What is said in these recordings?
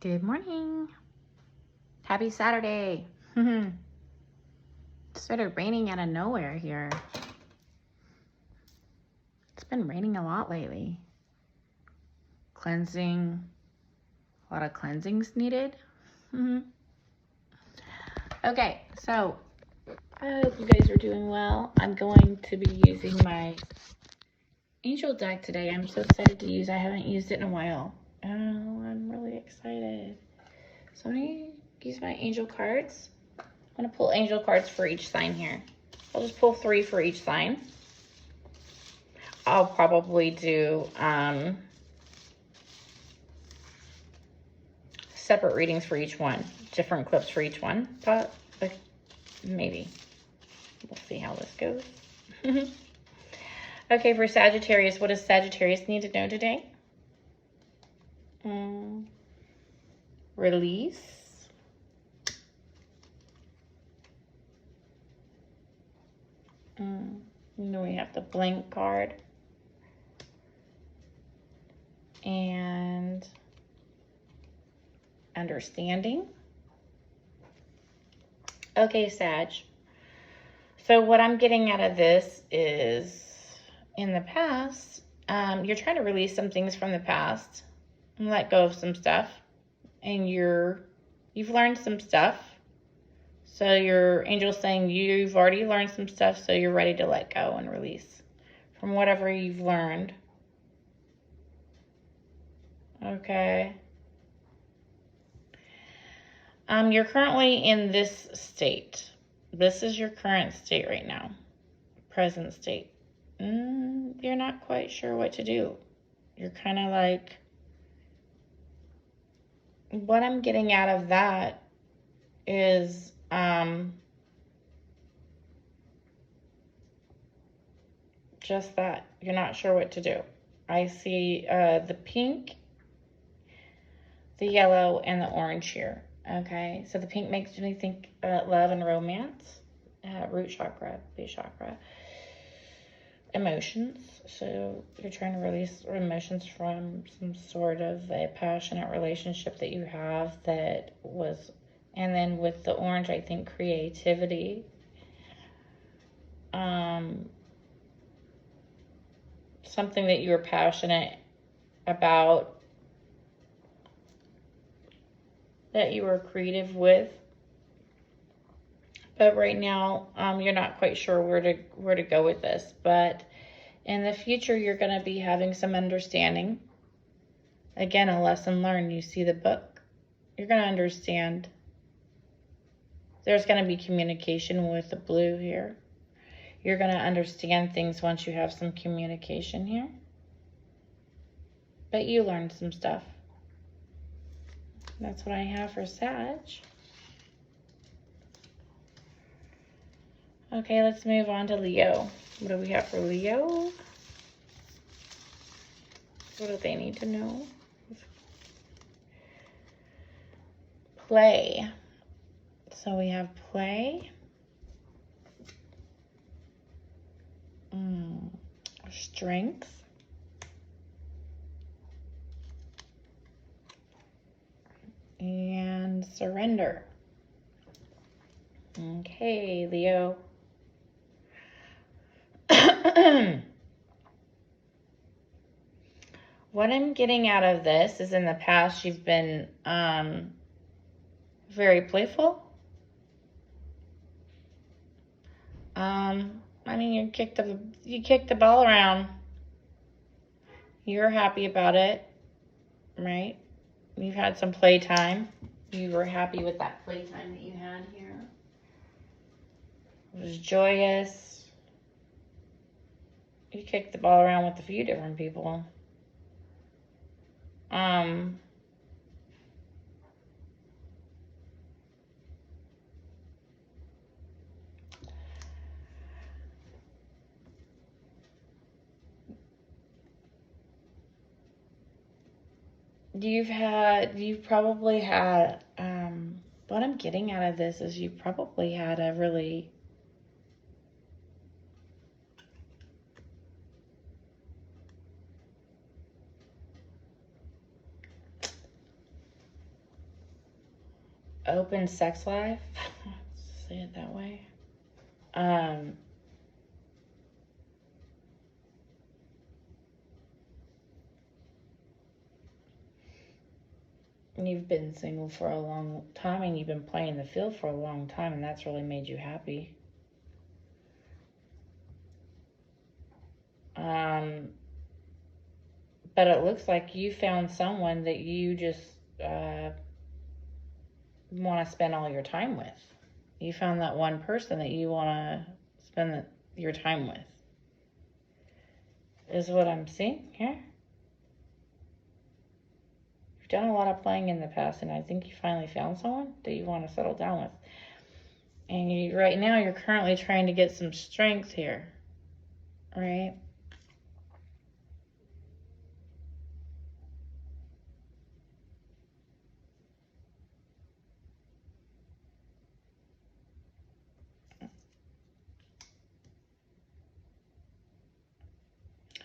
Good morning. Happy Saturday. It started raining out of nowhere here. It's been raining a lot lately. Cleansing, a lot of cleansings needed. Okay, so I hope you guys are doing well. I'm going to be using my angel deck today. I'm so excited to use. I haven't used it in a while. Oh, I'm really excited. So I'm going to use my angel cards. I'm going to pull angel cards for each sign here. I'll just pull 3 for each sign. I'll probably do separate readings for each one, different clips for each one, but maybe. We'll see how this goes. Okay, for Sagittarius, what does Sagittarius need to know today? Release. And then we have the blank card. And understanding. Okay, Sag. So what I'm getting out of this is, in the past, you're trying to release some things from the past and let go of some stuff. And you've learned some stuff. So your angel's saying you've already learned some stuff, so you're ready to let go and release from whatever you've learned. Okay. You're currently in this state. This is your current state right now. Present state. You're not quite sure what to do. You're kind of like, what I'm getting out of that is, just that you're not sure what to do. I see the pink, the yellow, and the orange here. Okay, so the pink makes me think love and romance, root chakra, base chakra, emotions. So you're trying to release emotions from some sort of a passionate relationship that you have that was, and then with the orange, I think creativity. Something that you were passionate about, that you were creative with, but right now you're not quite sure where to go with this. But in the future, you're going to be having some understanding. Again, a lesson learned. You see the book, you're going to understand. There's going to be communication with the blue here. You're going to understand things once you have some communication here. But you learned some stuff. That's what I have for Sag. Okay, let's move on to Leo. What do we have for Leo? What do they need to know? Play. So we have play. Strength. And surrender. Okay, Leo. What I'm getting out of this is, in the past you've been very playful. I mean, you kicked the ball around. You're happy about it, right? You've had some playtime. You were happy with that playtime that you had here. It was joyous. You kicked the ball around with a few different people. You've probably had, what I'm getting out of this is you probably had a really open sex life. Say it that way. You've been single for a long time, and you've been playing the field for a long time, and that's really made you happy. But it looks like you found someone that you just want to spend all your time with. You found that one person that you want to spend your time with, is what I'm seeing here. You've done a lot of playing in the past, and I think you finally found someone that you want to settle down with. And right now, you're currently trying to get some strength here, right?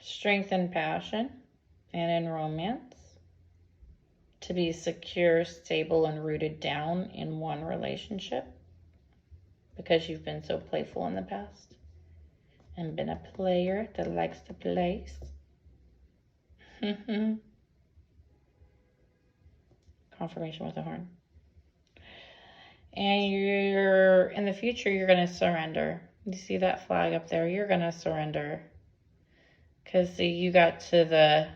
Strength in passion and in romance. To be secure, stable, and rooted down in one relationship. Because you've been so playful in the past. And been a player that likes to play. Confirmation with a horn. And you're, in the future, you're going to surrender. You see that flag up there? You're going to surrender. Because, see, you got to the,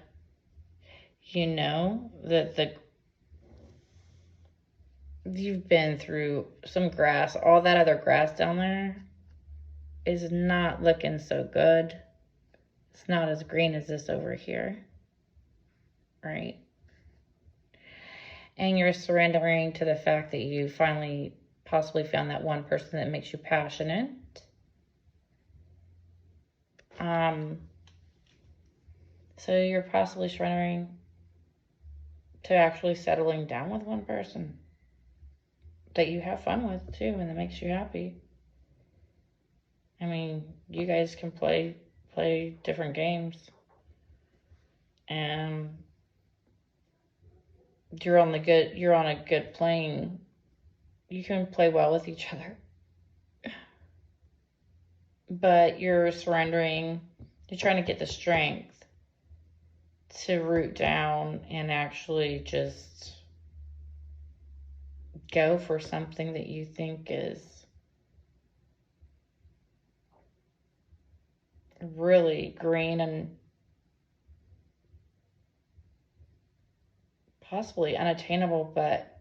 you've been through some grass. All that other grass down there is not looking so good. It's not as green as this over here. Right? And you're surrendering to the fact that you finally possibly found that one person that makes you passionate. So you're possibly surrendering to actually settling down with one person that you have fun with too, and that makes you happy. I mean, you guys can play different games, and you're on a good plane. You can play well with each other, but you're surrendering. You're trying to get the strength to root down and actually just go for something that you think is really green and possibly unattainable, but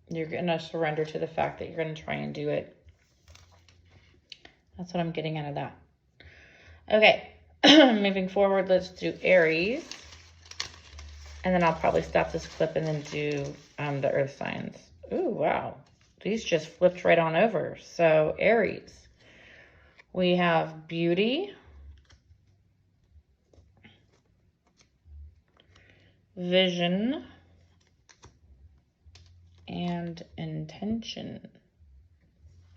you're going to surrender to the fact that you're going to try and do it. That's what I'm getting out of that. Okay, moving forward, let's do Aries. And then I'll probably stop this clip and then do the earth signs. Ooh, wow. These just flipped right on over. So, Aries. We have beauty, vision, and intention.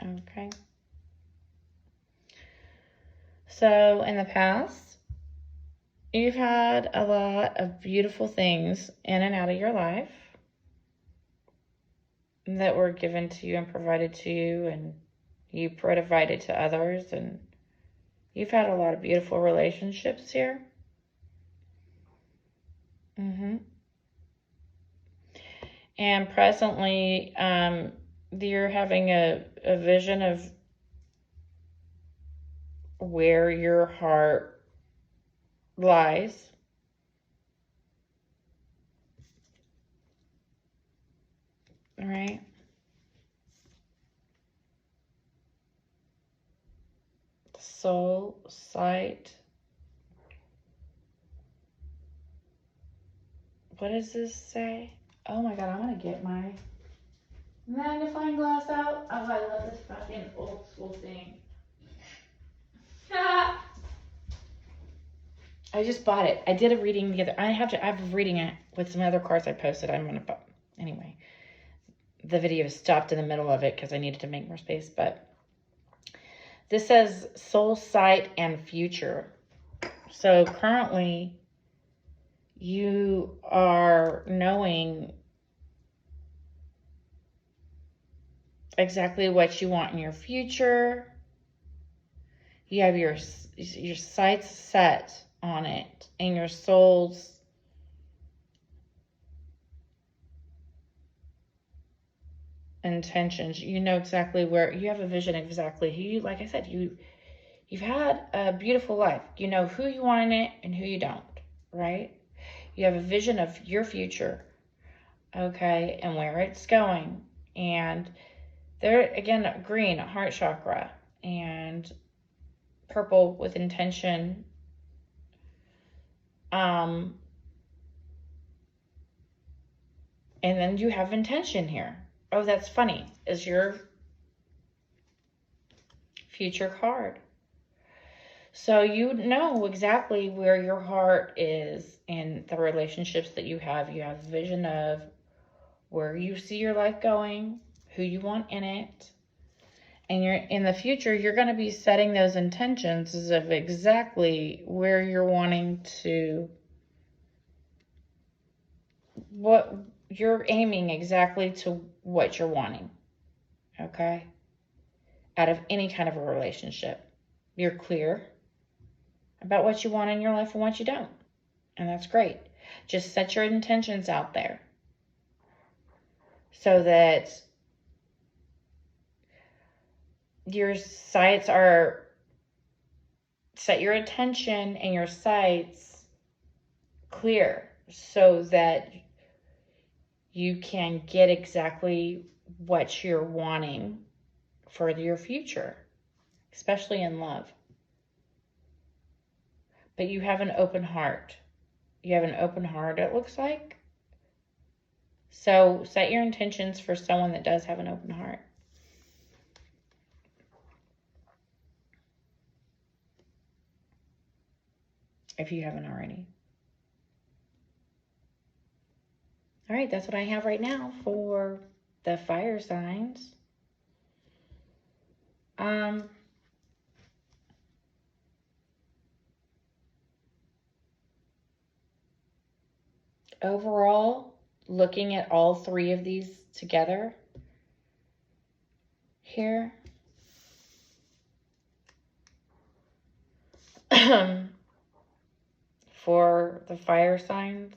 Okay. So, in the past, you've had a lot of beautiful things in and out of your life that were given to you and provided to you, and you provided to others, and you've had a lot of beautiful relationships here. And presently, you're having a vision of where your heart lies. All right. Soul, sight. What does this say? Oh my God, I'm going to get my magnifying glass out. Oh, I love this fucking old school thing. I just bought it. I did a reading the other. I have a reading it with some other cards I posted. Anyway, the video stopped in the middle of it because I needed to make more space. But this says soul, sight, and future. So currently, you are knowing exactly what you want in your future. You have your sights set on it and your soul's intentions. You know exactly where, you have a vision exactly who you, like I said, you've had a beautiful life. You know who you want in it and who you don't, right? You have a vision of your future, okay, and where it's going. And there, again, green, heart chakra, and purple with intention. And then you have intention here. Oh, that's funny. Is your future card. So you know exactly where your heart is in the relationships that you have. You have a vision of where you see your life going, who you want in it. And you're in the future, you're going to be setting those intentions of exactly where you're wanting to, what you're aiming exactly to what you're wanting. Okay? Out of any kind of a relationship. You're clear about what you want in your life and what you don't. And that's great. Just set your intentions out there so that your sights are, set your attention and your sights clear so that you can get exactly what you're wanting for your future, especially in love. But you have an open heart. You have an open heart, it looks like. So set your intentions for someone that does have an open heart. If you haven't already. All right, that's what I have right now for the fire signs. Overall, looking at all three of these together here, for the fire signs,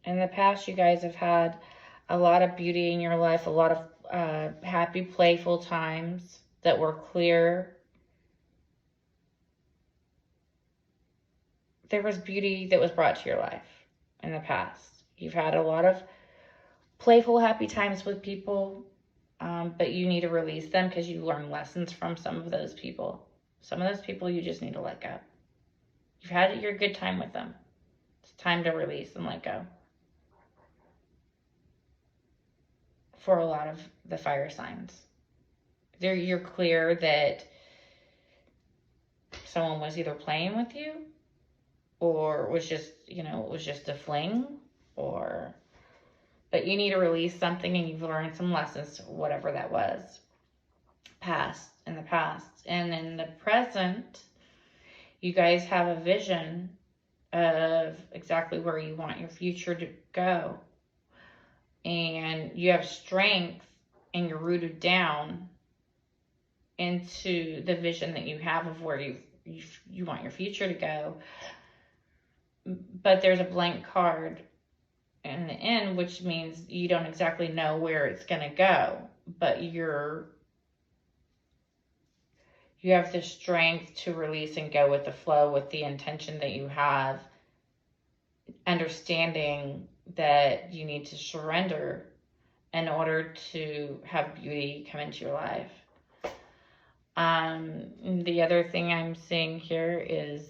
in the past, you guys have had a lot of beauty in your life, a lot of happy, playful times that were clear. There was beauty that was brought to your life in the past. You've had a lot of playful, happy times with people, but you need to release them because you learn lessons from some of those people. Some of those people you just need to let go. You've had your good time with them. It's time to release and let go. For a lot of the fire signs. You're clear that someone was either playing with you or was just, it was just a fling, but you need to release something and you've learned some lessons, whatever that was, in the past. And in the present, you guys have a vision of exactly where you want your future to go. And you have strength and you're rooted down into the vision that you have of where you want your future to go. But there's a blank card in the end, which means you don't exactly know where it's going to go, but you have the strength to release and go with the flow with the intention that you have, understanding that you need to surrender in order to have beauty come into your life. The other thing I'm seeing here is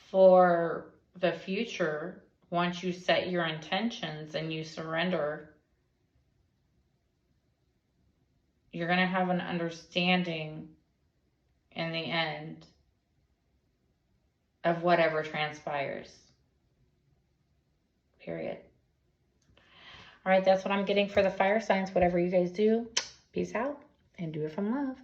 for the future, once you set your intentions and you surrender, you're going to have an understanding in the end of whatever transpires. Period. All right, that's what I'm getting for the fire signs. Whatever you guys do, peace out and do it from love.